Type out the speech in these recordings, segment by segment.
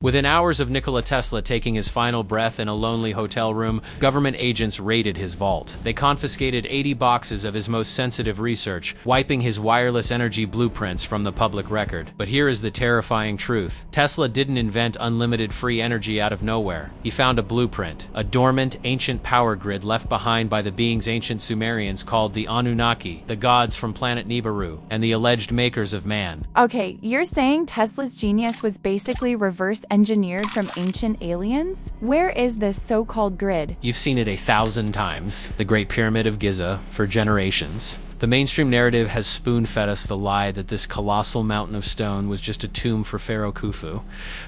Within hours of Nikola Tesla taking his final breath in a lonely hotel room, government agents raided his vault. They confiscated 80 boxes of his most sensitive research, wiping his wireless energy blueprints from the public record. But here is the terrifying truth. Tesla didn't invent unlimited free energy out of nowhere. He found a blueprint, a dormant, ancient power grid left behind by the beings ancient Sumerians called the Anunnaki, the gods from planet Nibiru, and the alleged makers of man. Okay, you're saying Tesla's genius was basically reverse engineered from ancient aliens? Where is this so-called grid? You've seen it 1,000 times. The Great Pyramid of Giza for generations. The mainstream narrative has spoon-fed us the lie that this colossal mountain of stone was just a tomb for Pharaoh Khufu.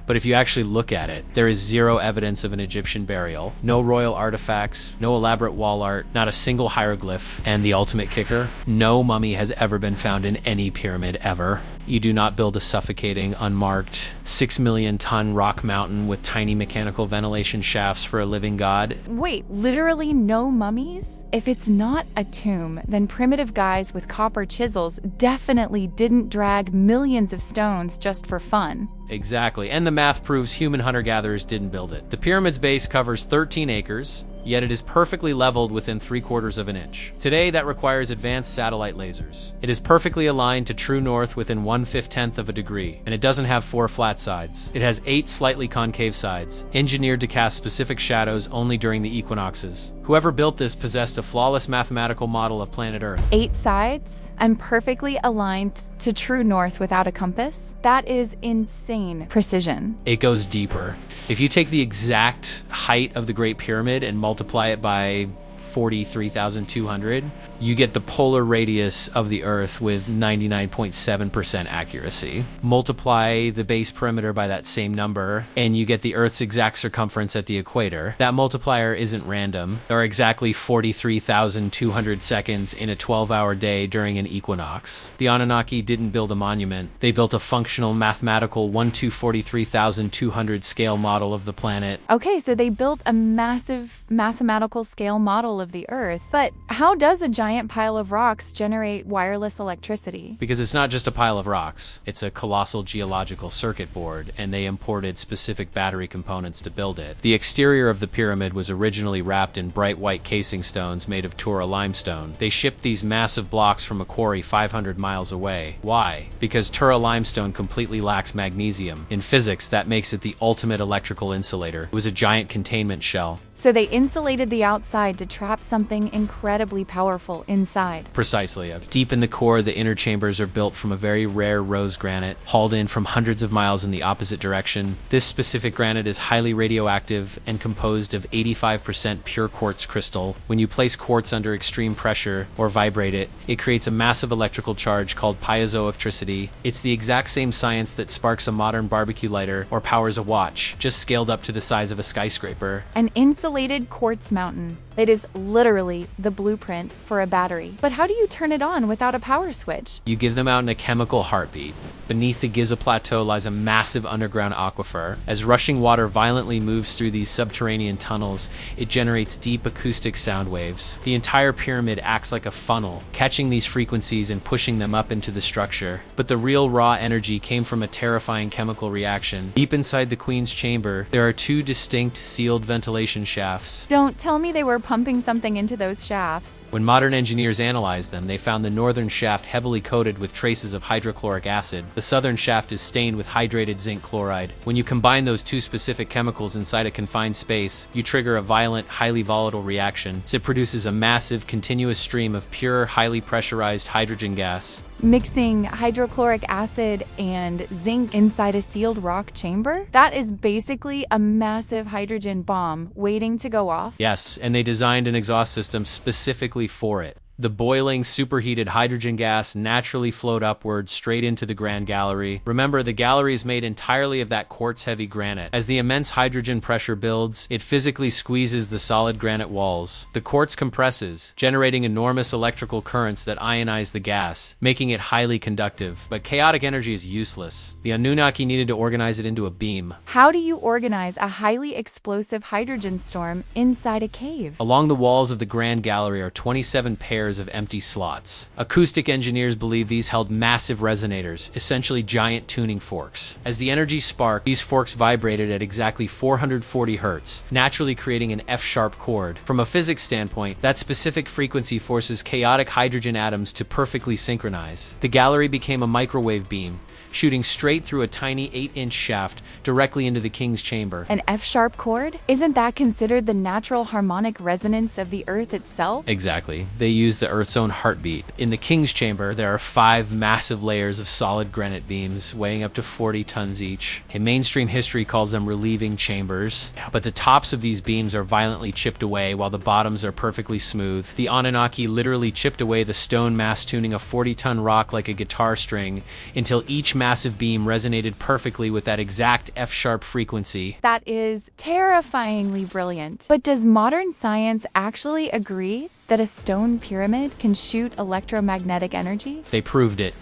But if you actually look at it, there is zero evidence of an Egyptian burial, no royal artifacts, no elaborate wall art, not a single hieroglyph, and the ultimate kicker, no mummy has ever been found in any pyramid ever. You do not build a suffocating, unmarked, 6 million ton rock mountain with tiny mechanical ventilation shafts for a living god. Wait, literally no mummies? If it's not a tomb, then primitive guys with copper chisels definitely didn't drag millions of stones just for fun. Exactly, and the math proves human hunter-gatherers didn't build it. The pyramid's base covers 13 acres, yet it is perfectly leveled within 3/4 of an inch. Today, that requires advanced satellite lasers. It is perfectly aligned to true north within 1/15 of a degree, and it doesn't have 4 flat sides. It has 8 slightly concave sides, engineered to cast specific shadows only during the equinoxes. Whoever built this possessed a flawless mathematical model of planet Earth. 8 sides? And perfectly aligned to true north without a compass? That is insane precision. It goes deeper. If you take the exact height of the Great Pyramid and multiply it by 43,200, you get the polar radius of the Earth with 99.7% accuracy. Multiply the base perimeter by that same number, and you get the Earth's exact circumference at the equator. That multiplier isn't random. There are exactly 43,200 seconds in a 12-hour day during an equinox. The Anunnaki didn't build a monument. They built a functional, mathematical 1/43,200 scale model of the planet. Okay, so they built a massive mathematical scale model of the Earth. But how does a giant pile of rocks generate wireless electricity? Because it's not just a pile of rocks. It's a colossal geological circuit board, and they imported specific battery components to build it. The exterior of the pyramid was originally wrapped in bright white casing stones made of Tura limestone. They shipped these massive blocks from a quarry 500 miles away. Why? Because Tura limestone completely lacks magnesium. In physics, that makes it the ultimate electrical insulator. It was a giant containment shell. So they insulated the outside to trap something incredibly powerful inside. Precisely. Deep in the core, the inner chambers are built from a very rare rose granite, hauled in from hundreds of miles in the opposite direction. This specific granite is highly radioactive and composed of 85% pure quartz crystal. When you place quartz under extreme pressure or vibrate it, it creates a massive electrical charge called piezoelectricity. It's the exact same science that sparks a modern barbecue lighter or powers a watch, just scaled up to the size of a skyscraper. An insulated quartz mountain. It is literally the blueprint for a battery. But how do you turn it on without a power switch? You give them out in a chemical heartbeat. Beneath the Giza plateau lies a massive underground aquifer. As rushing water violently moves through these subterranean tunnels, it generates deep acoustic sound waves. The entire pyramid acts like a funnel, catching these frequencies and pushing them up into the structure. But the real raw energy came from a terrifying chemical reaction. Deep inside the Queen's chamber, there are 2 distinct sealed ventilation shafts. Don't tell me they were pumping something into those shafts. When modern engineers analyzed them, they found the northern shaft heavily coated with traces of hydrochloric acid. The southern shaft is stained with hydrated zinc chloride. When you combine those 2 specific chemicals inside a confined space, you trigger a violent, highly volatile reaction. It produces a massive, continuous stream of pure, highly pressurized hydrogen gas. Mixing hydrochloric acid and zinc inside a sealed rock chamber? That is basically a massive hydrogen bomb waiting to go off. Yes, and they designed an exhaust system specifically for it. The boiling, superheated hydrogen gas naturally flowed upward straight into the Grand Gallery. Remember, the gallery is made entirely of that quartz-heavy granite. As the immense hydrogen pressure builds, it physically squeezes the solid granite walls. The quartz compresses, generating enormous electrical currents that ionize the gas, making it highly conductive. But chaotic energy is useless. The Anunnaki needed to organize it into a beam. How do you organize a highly explosive hydrogen storm inside a cave? Along the walls of the Grand Gallery are 27 pairs pairs of empty slots. Acoustic engineers believe these held massive resonators, essentially giant tuning forks. As the energy sparked, these forks vibrated at exactly 440 Hz, naturally creating an F-sharp chord. From a physics standpoint, that specific frequency forces chaotic hydrogen atoms to perfectly synchronize. The gallery became a microwave beam, shooting straight through a tiny 8-inch shaft directly into the king's chamber. An F-sharp chord? Isn't that considered the natural harmonic resonance of the Earth itself? Exactly. They use the Earth's own heartbeat. In the king's chamber, there are 5 massive layers of solid granite beams weighing up to 40 tons each. And mainstream history calls them relieving chambers, but the tops of these beams are violently chipped away while the bottoms are perfectly smooth. The Anunnaki literally chipped away the stone mass, tuning a 40-ton rock like a guitar string until each massive beam resonated perfectly with that exact F-sharp frequency. That is terrifyingly brilliant. But does modern science actually agree that a stone pyramid can shoot electromagnetic energy? They proved it.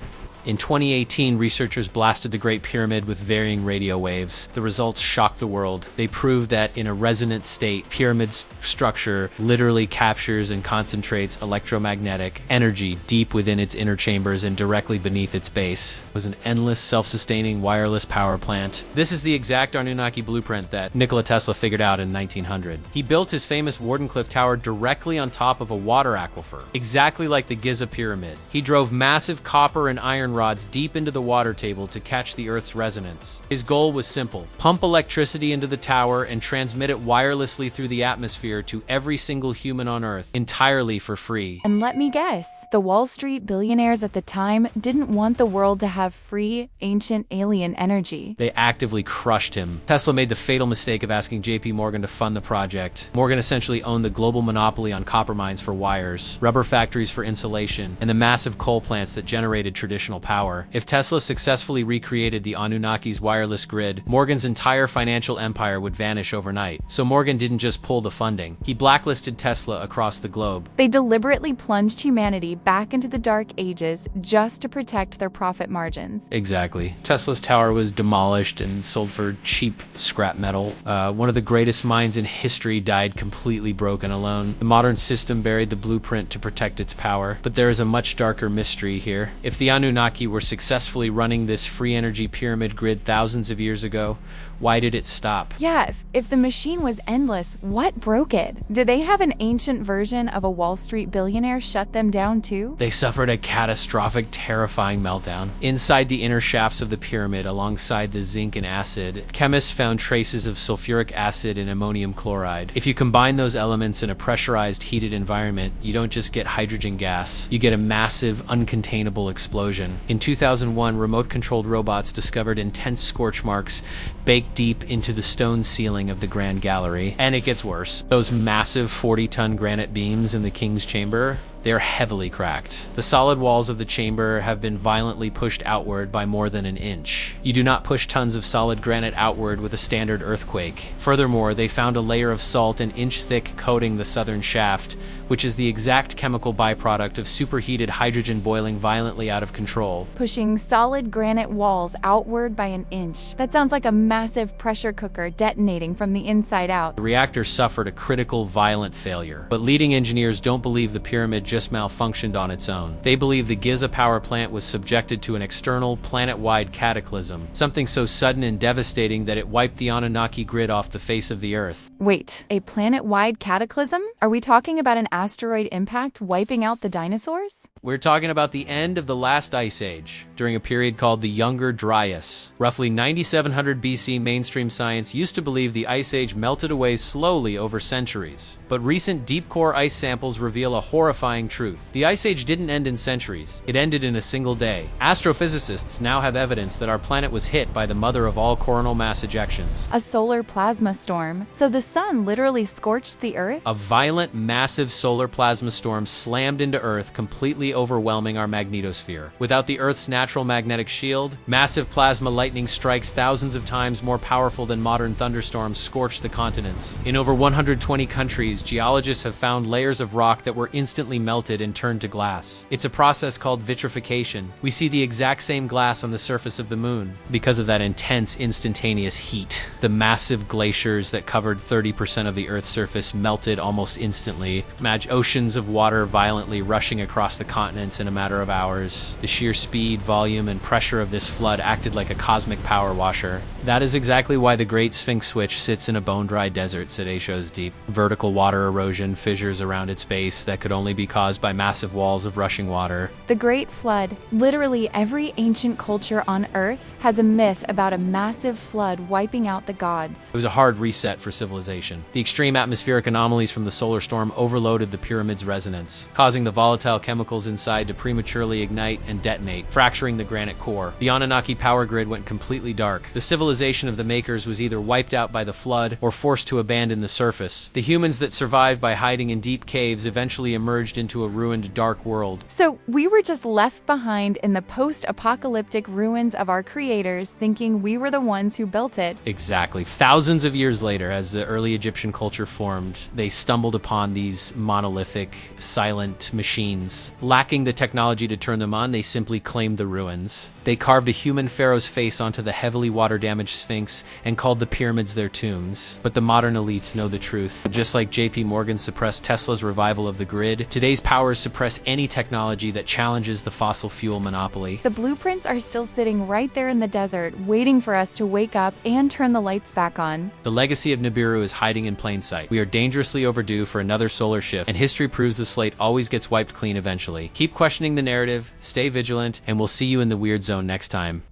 In 2018, researchers blasted the Great Pyramid with varying radio waves. The results shocked the world. They proved that in a resonant state, pyramid's structure literally captures and concentrates electromagnetic energy deep within its inner chambers and directly beneath its base. It was an endless, self-sustaining wireless power plant. This is the exact Anunnaki blueprint that Nikola Tesla figured out in 1900. He built his famous Wardenclyffe Tower directly on top of a water aquifer, exactly like the Giza pyramid. He drove massive copper and iron rods deep into the water table to catch the Earth's resonance. His goal was simple: pump electricity into the tower and transmit it wirelessly through the atmosphere to every single human on Earth, entirely for free. And let me guess, the Wall Street billionaires at the time didn't want the world to have free, ancient alien energy. They actively crushed him. Tesla made the fatal mistake of asking JP Morgan to fund the project. Morgan essentially owned the global monopoly on copper mines for wires, rubber factories for insulation, and the massive coal plants that generated traditional power. If Tesla successfully recreated the Anunnaki's wireless grid, Morgan's entire financial empire would vanish overnight. So Morgan didn't just pull the funding. He blacklisted Tesla across the globe. They deliberately plunged humanity back into the dark ages just to protect their profit margins. Exactly. Tesla's tower was demolished and sold for cheap scrap metal. One of the greatest minds in history died completely broken alone. The modern system buried the blueprint to protect its power. But there is a much darker mystery here. If the Anunnaki were successfully running this free energy pyramid grid thousands of years ago, why did it stop? Yeah, if the machine was endless, what broke it? Did they have an ancient version of a Wall Street billionaire shut them down too? They suffered a catastrophic, terrifying meltdown. Inside the inner shafts of the pyramid, alongside the zinc and acid, chemists found traces of sulfuric acid and ammonium chloride. If you combine those elements in a pressurized, heated environment, you don't just get hydrogen gas, you get a massive, uncontainable explosion. In 2001, remote-controlled robots discovered intense scorch marks baked deep into the stone ceiling of the Grand Gallery. And it gets worse. Those massive 40-ton granite beams in the king's chamber, they're heavily cracked. The solid walls of the chamber have been violently pushed outward by more than an inch. You do not push tons of solid granite outward with a standard earthquake. Furthermore, they found a layer of salt an inch thick coating the southern shaft, which is the exact chemical byproduct of superheated hydrogen boiling violently out of control. Pushing solid granite walls outward by an inch. That sounds like a massive pressure cooker detonating from the inside out. The reactor suffered a critical, violent failure. But leading engineers don't believe the pyramid just malfunctioned on its own. They believe the Giza power plant was subjected to an external, planet-wide cataclysm, something so sudden and devastating that it wiped the Anunnaki grid off the face of the Earth. Wait, a planet-wide cataclysm? Are we talking about an asteroid impact wiping out the dinosaurs? We're talking about the end of the last ice age, during a period called the Younger Dryas. Roughly 9700 BC, mainstream science used to believe the ice age melted away slowly over centuries. But recent deep-core ice samples reveal a horrifying truth. The ice age didn't end in centuries. It ended in a single day. Astrophysicists now have evidence that our planet was hit by the mother of all coronal mass ejections. A solar plasma storm. So the sun literally scorched the Earth? A violent, massive solar plasma storm slammed into Earth, completely overwhelming our magnetosphere. Without the Earth's natural magnetic shield, massive plasma lightning strikes thousands of times more powerful than modern thunderstorms scorch the continents. In over 120 countries, geologists have found layers of rock that were instantly melted and turned to glass. It's a process called vitrification. We see the exact same glass on the surface of the moon because of that intense, instantaneous heat. The massive glaciers that covered 30% of the Earth's surface melted almost instantly. Imagine oceans of water violently rushing across the continents in a matter of hours. The sheer speed, volume, and pressure of this flood acted like a cosmic power washer. That is exactly why the Great Sphinx Switch sits in a bone-dry desert, said Aisho's deep. Vertical water erosion, fissures around its base that could only be caused by massive walls of rushing water. The Great Flood. Literally every ancient culture on Earth has a myth about a massive flood wiping out the gods. It was a hard reset for civilization. The extreme atmospheric anomalies from the solar storm overloaded the pyramid's resonance, causing the volatile chemicals inside to prematurely ignite and detonate, fracturing the granite core. The Anunnaki power grid went completely dark. The civilization of the Makers was either wiped out by the flood or forced to abandon the surface. The humans that survived by hiding in deep caves eventually emerged into a ruined dark world. So we were just left behind in the post-apocalyptic ruins of our creators, thinking we were the ones who built it. Exactly. Thousands of years later, as the early Egyptian culture formed, they stumbled upon these monolithic, silent machines. Lacking the technology to turn them on, they simply claimed the ruins. They carved a human pharaoh's face onto the heavily water-damaged Sphinx and called the pyramids their tombs. But the modern elites know the truth. Just like JP Morgan suppressed Tesla's revival of the grid, today's powers suppress any technology that challenges the fossil fuel monopoly. The blueprints are still sitting right there in the desert, waiting for us to wake up and turn the lights back on. The legacy of Nibiru is hiding in plain sight. We are dangerously overdue for another solar shift, and history proves the slate always gets wiped clean eventually. Keep questioning the narrative, stay vigilant, and we'll see you in the Weird Zone next time.